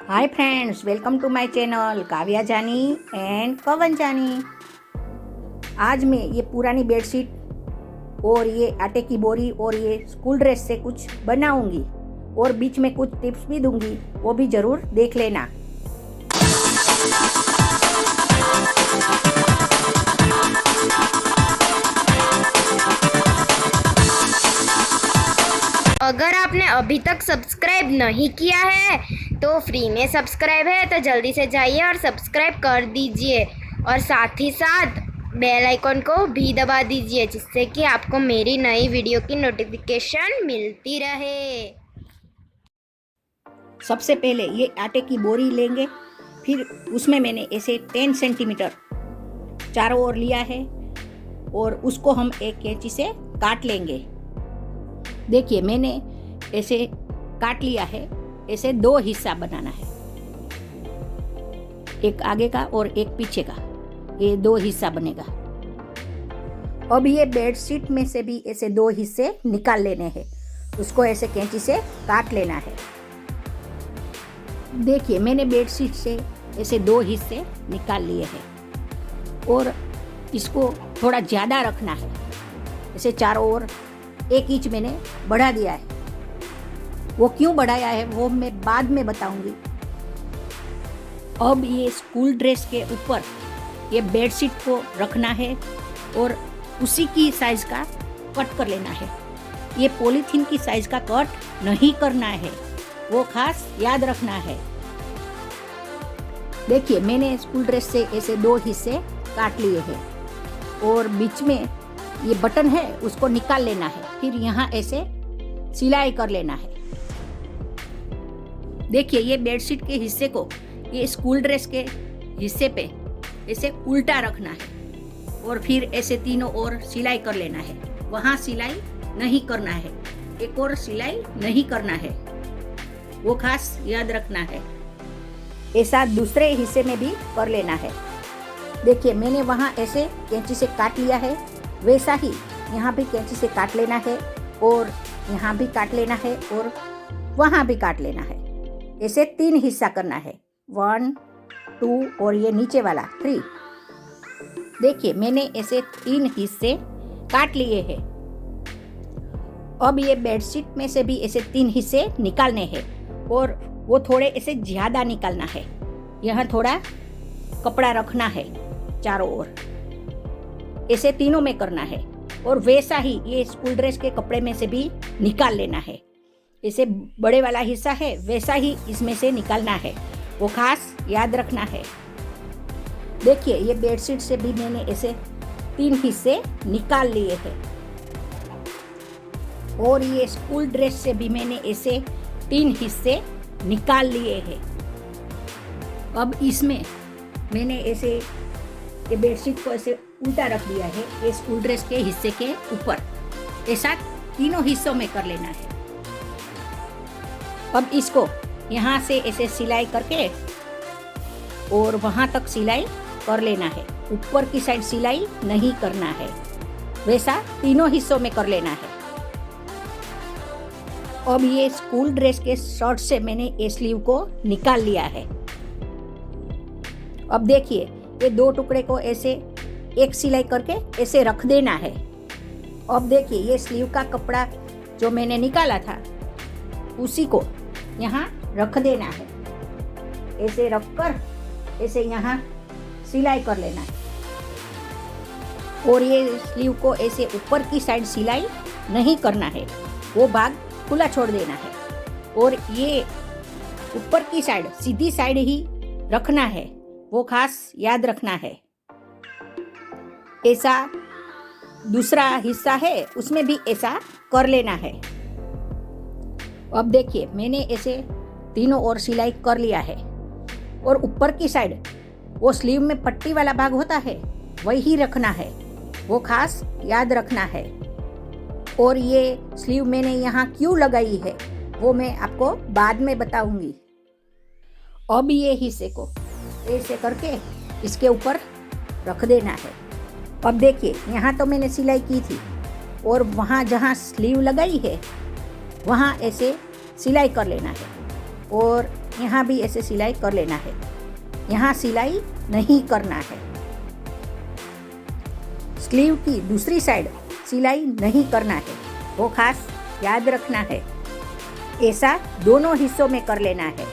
Hi friends, welcome to my channel Kavya Jani and पवन जानी। आज मैं ये पुरानी बेडशीट और ये आटे की बोरी और ये स्कूल ड्रेस से कुछ बनाऊंगी और बीच में कुछ टिप्स भी दूंगी, वो भी ज़रूर देख लेना। अगर आपने अभी तक सब्सक्राइब नहीं किया है तो फ्री में सब्सक्राइब है, तो जल्दी से जाइए और सब्सक्राइब कर दीजिए और साथ ही साथ बेल आइकन को भी दबा दीजिए, जिससे कि आपको मेरी नई वीडियो की नोटिफिकेशन मिलती रहे। सबसे पहले ये आटे की बोरी लेंगे, फिर उसमें मैंने ऐसे 10 सेंटीमीटर चारों ओर लिया है और उसको हम एक कैंची से काट लेंगे। देखिए मैंने ऐसे काट लिया है। ऐसे दो हिस्सा बनाना है, एक आगे का और एक पीछे का, ये दो हिस्सा बनेगा। अब ये बेडशीट में से भी ऐसे दो हिस्से निकाल लेने हैं, उसको ऐसे कैंची से काट लेना है। देखिए मैंने बेडशीट से ऐसे दो हिस्से निकाल लिए हैं और इसको थोड़ा ज़्यादा रखना है। ऐसे चारों ओर 1 इंच मैंने बढ़ा दिया है। वो क्यों बढ़ाया है वो मैं बाद में बताऊंगी। अब ये स्कूल ड्रेस के ऊपर ये बेडशीट को रखना है और उसी की साइज का कट कर लेना है। ये पॉलीथीन की साइज का कट नहीं करना है, वो खास याद रखना है। देखिए मैंने स्कूल ड्रेस से ऐसे दो हिस्से काट लिए हैं और बीच में ये बटन है उसको निकाल लेना है। फिर यहाँ ऐसे सिलाई कर लेना है। देखिए ये बेडशीट के हिस्से को ये स्कूल ड्रेस के हिस्से पे ऐसे उल्टा रखना है और फिर ऐसे तीनों ओर सिलाई कर लेना है। वहाँ सिलाई नहीं करना है, एक और सिलाई नहीं करना है, वो खास याद रखना है। ऐसा दूसरे हिस्से में भी कर लेना है। देखिए मैंने वहाँ ऐसे कैंची से काट लिया है, वैसा ही यहाँ भी कैंची से काट लेना है और यहाँ भी काट लेना है और वहाँ भी काट लेना है। ऐसे 3 हिस्सा करना है, 1, 2 और ये नीचे वाला 3। देखिए मैंने ऐसे 3 हिस्से काट लिए हैं। अब ये बेडशीट में से भी ऐसे 3 हिस्से निकालने हैं और वो थोड़े ऐसे ज़्यादा निकालना है। यहाँ थोड़ा कपड़ा रखना है चारों ओर, ऐसे तीनों में करना है और वैसा ही ये स्कूल ड्रेस के कपड़े में से भी निकाल लेना है। ऐसे बड़े वाला हिस्सा है वैसा ही इसमें से निकालना है, वो खास याद रखना है। देखिए ये बेडशीट से भी मैंने ऐसे 3 हिस्से निकाल लिए हैं और ये स्कूल ड्रेस से भी मैंने ऐसे 3 हिस्से निकाल लिए हैं। अब इसमें मैंने ऐसे ये बेडशीट को ऐसे उल्टा रख दिया है ये स्कूल ड्रेस के हिस्से के ऊपर। ऐसा तीनों हिस्सों में कर लेना है। अब इसको यहाँ से ऐसे सिलाई करके और वहाँ तक सिलाई कर लेना है। ऊपर की साइड सिलाई नहीं करना है, वैसा तीनों हिस्सों में कर लेना है। अब ये स्कूल ड्रेस के शर्ट से मैंने ये स्लीव को निकाल लिया है। अब देखिए ये 2 टुकड़े को ऐसे एक सिलाई करके ऐसे रख देना है। अब देखिए ये स्लीव का कपड़ा जो मैंने निकाला था उसी को यहाँ रख देना है। ऐसे रखकर ऐसे यहाँ सिलाई कर लेना है और ये स्लीव को ऐसे ऊपर की साइड सिलाई नहीं करना है, वो भाग खुला छोड़ देना है और ये ऊपर की साइड सीधी साइड ही रखना है, वो खास याद रखना है। ऐसा दूसरा हिस्सा है उसमें भी ऐसा कर लेना है। अब देखिए मैंने ऐसे तीनों ओर सिलाई कर लिया है और ऊपर की साइड वो स्लीव में पट्टी वाला भाग होता है वही रखना है, वो खास याद रखना है। और ये स्लीव मैंने यहाँ क्यों लगाई है वो मैं आपको बाद में बताऊंगी। अब ये हिस्से को ऐसे करके इसके ऊपर रख देना है। अब देखिए यहाँ तो मैंने सिलाई की थी और वहाँ जहाँ स्लीव लगाई है वहाँ ऐसे सिलाई कर लेना है और यहाँ भी ऐसे सिलाई कर लेना है। यहाँ सिलाई नहीं करना है। स्लीव की दूसरी साइड सिलाई नहीं करना है, वो खास याद रखना है। ऐसा दोनों हिस्सों में कर लेना है।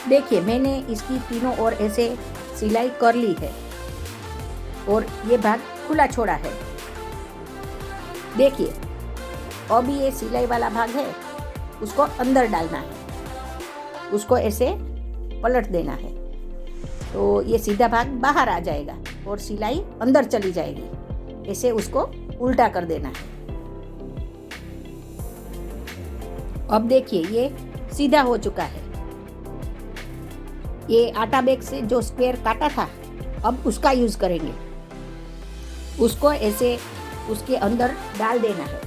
देखिए मैंने इसकी तीनों ओर ऐसे सिलाई कर ली है और ये भाग खुला छोड़ा है। देखिए अब ये सिलाई वाला भाग है, उसको अंदर डालना है, उसको ऐसे पलट देना है तो ये सीधा भाग बाहर आ जाएगा और सिलाई अंदर चली जाएगी। ऐसे उसको उल्टा कर देना है। अब देखिए ये सीधा हो चुका है। ये आटा बैग से जो स्क्वायर काटा था अब उसका यूज करेंगे। उसको ऐसे उसके अंदर डाल देना है।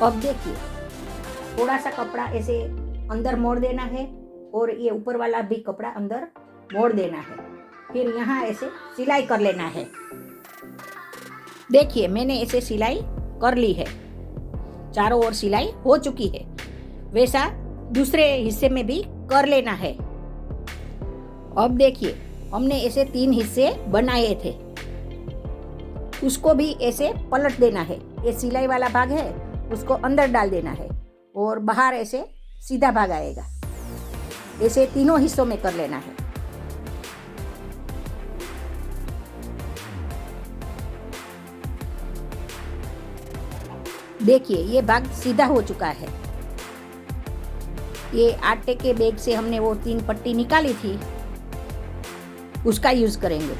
अब देखिए थोड़ा सा कपड़ा ऐसे अंदर मोड़ देना है और ये ऊपर वाला भी कपड़ा अंदर मोड़ देना है। फिर यहाँ ऐसे सिलाई कर लेना है। देखिए मैंने ऐसे सिलाई कर ली है, चारों ओर सिलाई हो चुकी है। वैसा दूसरे हिस्से में भी कर लेना है। अब देखिए हमने ऐसे 3 हिस्से बनाए थे, उसको भी ऐसे पलट देना है। ये सिलाई वाला भाग है, उसको अंदर डाल देना है और बाहर ऐसे सीधा भाग आएगा। ऐसे तीनों हिस्सों में कर लेना है। देखिए ये भाग सीधा हो चुका है। ये आटे के बैग से हमने वो 3 पट्टी निकाली थी, उसका यूज करेंगे।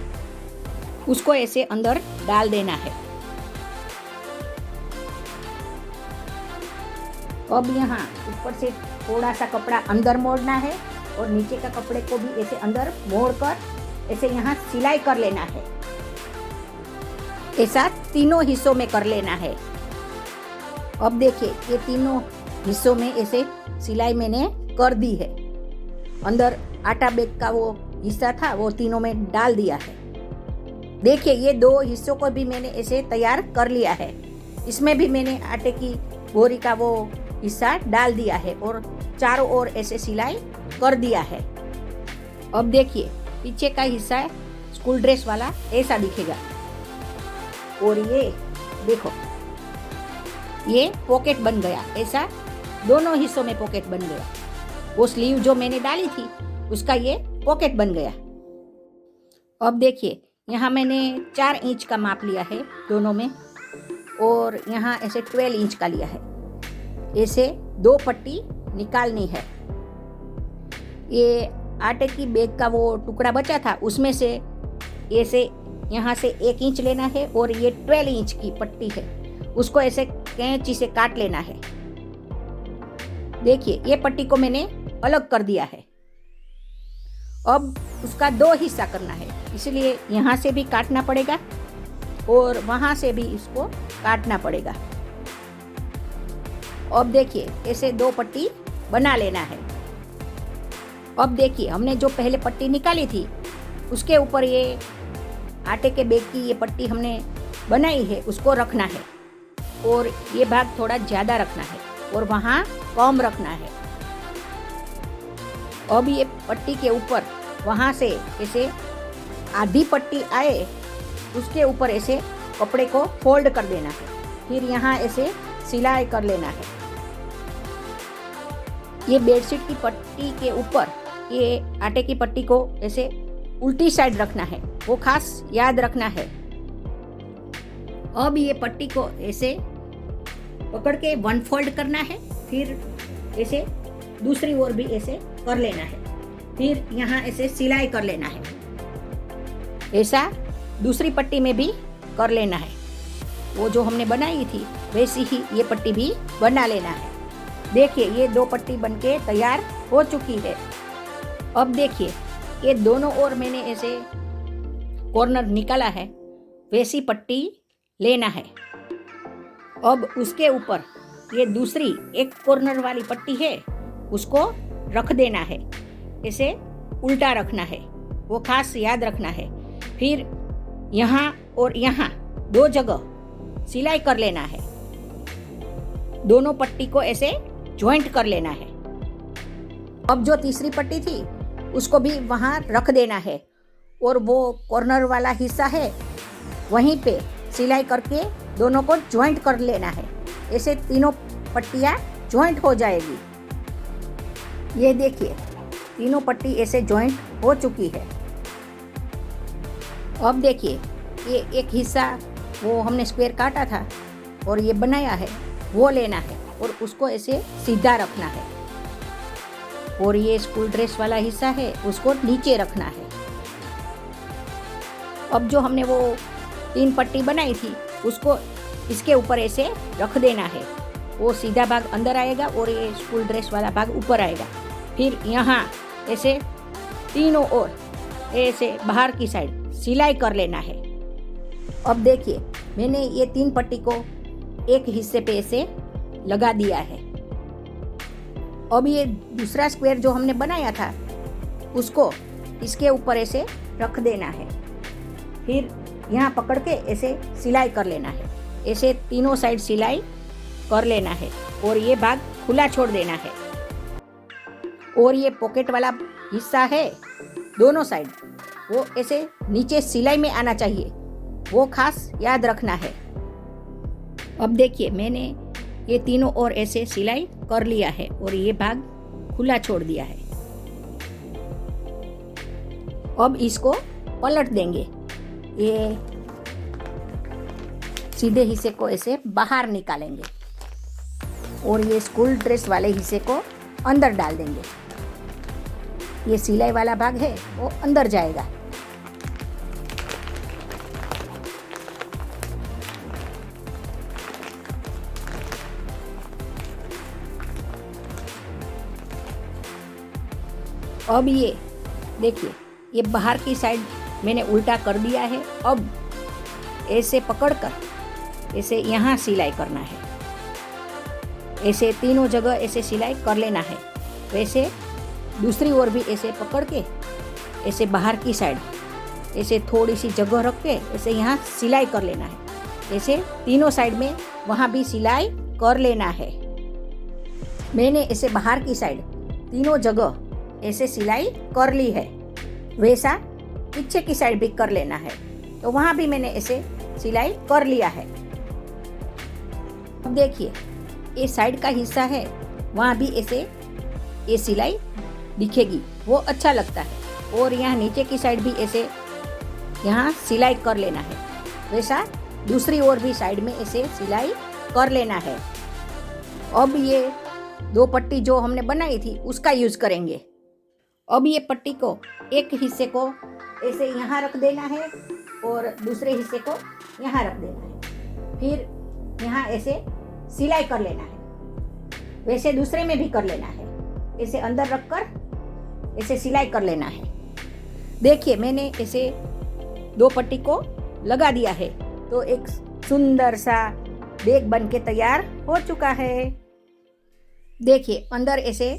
उसको ऐसे अंदर डाल देना है। अब यहाँ ऊपर से थोड़ा सा कपड़ा अंदर मोड़ना है और नीचे का कपड़े को भी ऐसे अंदर मोड़कर ऐसे यहाँ सिलाई कर लेना है। ऐसा तीनों हिस्सों में कर लेना है। अब देखिए ये तीनों हिस्सों में ऐसे सिलाई मैंने कर दी है। अंदर आटा बैग का वो हिस्सा था वो तीनों में डाल दिया है। देखिए ये 2 हिस्सों को भी मैंने ऐसे तैयार कर लिया है। इसमें भी मैंने आटे की बोरी का वो हिस्सा डाल दिया है और चारों ओर ऐसे सिलाई कर दिया है। अब देखिए पीछे का हिस्सा स्कूल ड्रेस वाला ऐसा दिखेगा और ये देखो ये पॉकेट बन गया। ऐसा दोनों हिस्सों में पॉकेट बन गया। वो स्लीव जो मैंने डाली थी उसका ये पॉकेट बन गया। अब देखिए यहाँ मैंने 4 इंच का माप लिया है दोनों में और यहाँ ऐसे 12 इंच का लिया है। ऐसे 2 पट्टी निकालनी है। ये आटे की बैग का वो टुकड़ा बचा था उसमें से ऐसे यहाँ से 1 इंच लेना है और ये 12 इंच की पट्टी है, उसको ऐसे कैंची से काट लेना है। देखिए ये पट्टी को मैंने अलग कर दिया है। अब उसका 2 हिस्सा करना है, इसलिए यहाँ से भी काटना पड़ेगा और वहाँ से भी इसको काटना पड़ेगा। अब देखिए ऐसे 2 पट्टी बना लेना है। अब देखिए हमने जो पहले पट्टी निकाली थी उसके ऊपर ये आटे के बैग की ये पट्टी हमने बनाई है उसको रखना है और ये भाग थोड़ा ज़्यादा रखना है और वहाँ कम रखना है। अब ये पट्टी के ऊपर वहाँ से ऐसे आधी पट्टी आए उसके ऊपर ऐसे कपड़े को फोल्ड कर देना है। फिर यहाँ ऐसे सिलाई कर लेना है। ये बेडशीट की पट्टी के ऊपर ये आटे की पट्टी को ऐसे उल्टी साइड रखना है, वो खास याद रखना है। अब ये पट्टी को ऐसे पकड़ के 1 फोल्ड करना है, फिर ऐसे दूसरी ओर भी ऐसे कर लेना है, फिर यहाँ ऐसे सिलाई कर लेना है। ऐसा दूसरी पट्टी में भी कर लेना है। वो जो हमने बनाई थी वैसी ही ये पट्टी भी बना लेना है। देखिए ये 2 पट्टी बनके तैयार हो चुकी है। अब देखिए ये दोनों ओर मैंने ऐसे कॉर्नर निकाला है, वैसी पट्टी लेना है। अब उसके ऊपर ये दूसरी एक कॉर्नर वाली पट्टी है उसको रख देना है, ऐसे उल्टा रखना है, वो खास याद रखना है। फिर यहाँ और यहाँ 2 जगह सिलाई कर लेना है। दोनों पट्टी को ऐसे ज्वाइंट कर लेना है। अब जो तीसरी पट्टी थी उसको भी वहाँ रख देना है और वो कॉर्नर वाला हिस्सा है वहीं पे सिलाई करके दोनों को ज्वाइंट कर लेना है। ऐसे तीनों पट्टियाँ ज्वाइंट हो जाएगी। ये देखिए तीनों पट्टी ऐसे ज्वाइंट हो चुकी है। अब देखिए ये एक हिस्सा वो हमने स्क्वायर काटा था और ये बनाया है वो लेना है और उसको ऐसे सीधा रखना है और ये स्कूल ड्रेस वाला हिस्सा है उसको नीचे रखना है। अब जो हमने वो 3 पट्टी बनाई थी उसको इसके ऊपर ऐसे रख देना है। वो सीधा भाग अंदर आएगा और ये स्कूल ड्रेस वाला भाग ऊपर आएगा। फिर यहाँ ऐसे तीनों ओर ऐसे बाहर की साइड सिलाई कर लेना है। अब देखिए मैंने ये 3 पट्टी को एक हिस्से पे ऐसे लगा दिया है। अब ये दूसरा स्क्वायर जो हमने बनाया था उसको इसके ऊपर ऐसे रख देना है। फिर यहाँ पकड़ के ऐसे सिलाई कर लेना है। ऐसे तीनों साइड सिलाई कर लेना है और ये भाग खुला छोड़ देना है। और ये पॉकेट वाला हिस्सा है दोनों साइड वो ऐसे नीचे सिलाई में आना चाहिए, वो खास याद रखना है। अब देखिए मैंने ये तीनों ओर ऐसे सिलाई कर लिया है और ये भाग खुला छोड़ दिया है। अब इसको पलट देंगे। ये सीधे हिस्से को ऐसे बाहर निकालेंगे और ये स्कूल ड्रेस वाले हिस्से को अंदर डाल देंगे। ये सिलाई वाला भाग है वो अंदर जाएगा। अब ये देखिए ये बाहर की साइड मैंने उल्टा कर दिया है। अब ऐसे पकड़कर ऐसे यहाँ सिलाई करना है। ऐसे तीनों जगह ऐसे सिलाई कर लेना है। वैसे दूसरी ओर भी ऐसे पकड़ के ऐसे बाहर की साइड ऐसे थोड़ी सी जगह रख के ऐसे यहाँ सिलाई कर लेना है। ऐसे तीनों साइड में वहाँ भी सिलाई कर लेना है। मैंने ऐसे बाहर की साइड तीनों जगह ऐसे सिलाई कर ली है। वैसा पीछे की साइड भी कर लेना है, तो वहाँ भी मैंने ऐसे सिलाई कर लिया है। अब देखिए ये साइड का हिस्सा है वहाँ भी ऐसे ये सिलाई दिखेगी, वो अच्छा लगता है। और यहाँ नीचे की साइड भी ऐसे यहाँ सिलाई कर लेना है। वैसा दूसरी ओर भी साइड में ऐसे सिलाई कर लेना है। अब ये 2 पट्टी जो हमने बनाई थी उसका यूज़ करेंगे। अब ये पट्टी को एक हिस्से को ऐसे यहाँ रख देना है और दूसरे हिस्से को यहाँ रख देना है। फिर यहाँ ऐसे सिलाई कर लेना है। वैसे दूसरे में भी कर लेना है। ऐसे अंदर रखकर ऐसे सिलाई कर लेना है। देखिए मैंने ऐसे 2 पट्टी को लगा दिया है, तो एक सुंदर सा बैग बन के तैयार हो चुका है। देखिए अंदर ऐसे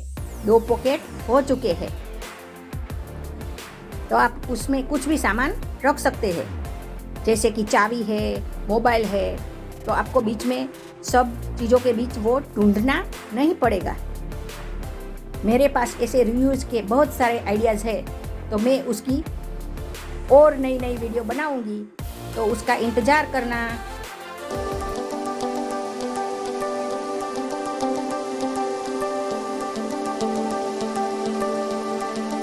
2 पॉकेट हो चुके हैं, तो आप उसमें कुछ भी सामान रख सकते हैं, जैसे कि चाबी है, मोबाइल है, तो आपको बीच में सब चीज़ों के बीच वो ढूंढना नहीं पड़ेगा। मेरे पास ऐसे रिव्यूज़ के बहुत सारे आइडियाज़ है, तो मैं उसकी और नई वीडियो बनाऊंगी, तो उसका इंतज़ार करना।